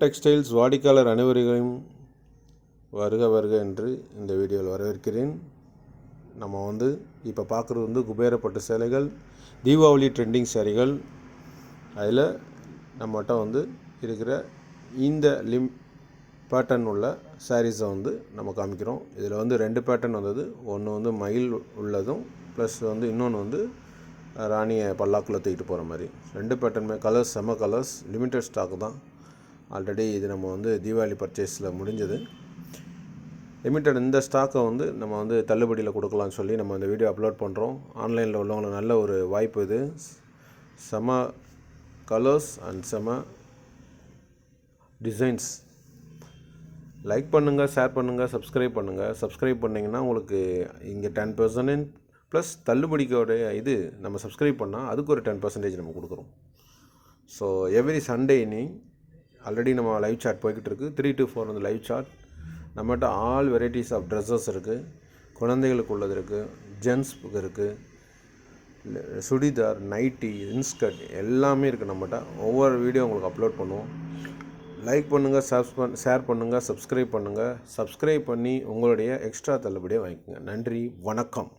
Textiles வாடிக்கையாளர் அனைவரையும் வருக வருக என்று இந்த வீடியோவில் வரவேற்கிறேன். நம்ம இப்போ பார்க்குறது குபேரப்பட்டு சேலைகள், தீபாவளி ட்ரெண்டிங் சேரீகள். அதில் நம்மகிட்ட இருக்கிற இந்த பேட்டர்ன் உள்ள சாரீஸை நம்ம காமிக்கிறோம். இதில் 2 பேட்டர்ன் வந்தது. ஒன்று மயில் உள்ளதும் ப்ளஸ் இன்னொன்று ராணியை பல்லாக்கில் தூக்கிட்டு போகிற மாதிரி 2 பேட்டர்னுமே கலர்ஸ் செம்ம கலர்ஸ். லிமிட்டட் ஸ்டாக் தான். ஆல்ரெடி இது நம்ம தீபாவளி பர்ச்சேஸில் முடிஞ்சது. லிமிட்டட் இந்த ஸ்டாக்கை நம்ம தள்ளுபடியில் கொடுக்கலான்னு சொல்லி நம்ம இந்த வீடியோ அப்லோட் பண்ணுறோம். ஆன்லைனில் உள்ளவங்களுக்கு நல்ல ஒரு வாய்ப்பு இது. செம கலர்ஸ் அண்ட் செம டிசைன்ஸ். லைக் பண்ணுங்கள், ஷேர் பண்ணுங்கள், சப்ஸ்கிரைப் பண்ணுங்கள். சப்ஸ்கிரைப் பண்ணிங்கன்னா உங்களுக்கு இங்கே 10% ப்ளஸ் தள்ளுபடிக்கோடைய இது நம்ம சப்ஸ்கிரைப் பண்ணால் அதுக்கு ஒரு 10% நம்ம கொடுக்குறோம். So every Sunday evening already நம்ம லைவ் சாட் போய்கிட்டு இருக்குது. 3 to 4 லைவ் சாட். நம்மகிட்ட ஆல் வெரைட்டிஸ் ஆஃப் ட்ரெஸ்ஸஸ் இருக்குது. குழந்தைகளுக்கு உள்ளது இருக்குது, ஜென்ஸுக்கு இருக்குது, சுடிதார், நைட்டி, இன்ஸ்கர்ட் எல்லாமே இருக்குது நம்மகிட்ட. ஒவ்வொரு வீடியோ உங்களுக்கு அப்லோட் பண்ணுவோம். லைக் பண்ணுங்கள், ஷேர் பண்ணுங்கள், சப்ஸ்கிரைப் பண்ணுங்கள். சப்ஸ்கிரைப் பண்ணி உங்களுடைய எக்ஸ்ட்ரா தள்ளுபடியை வாங்கிக்கோங்க. நன்றி, வணக்கம்.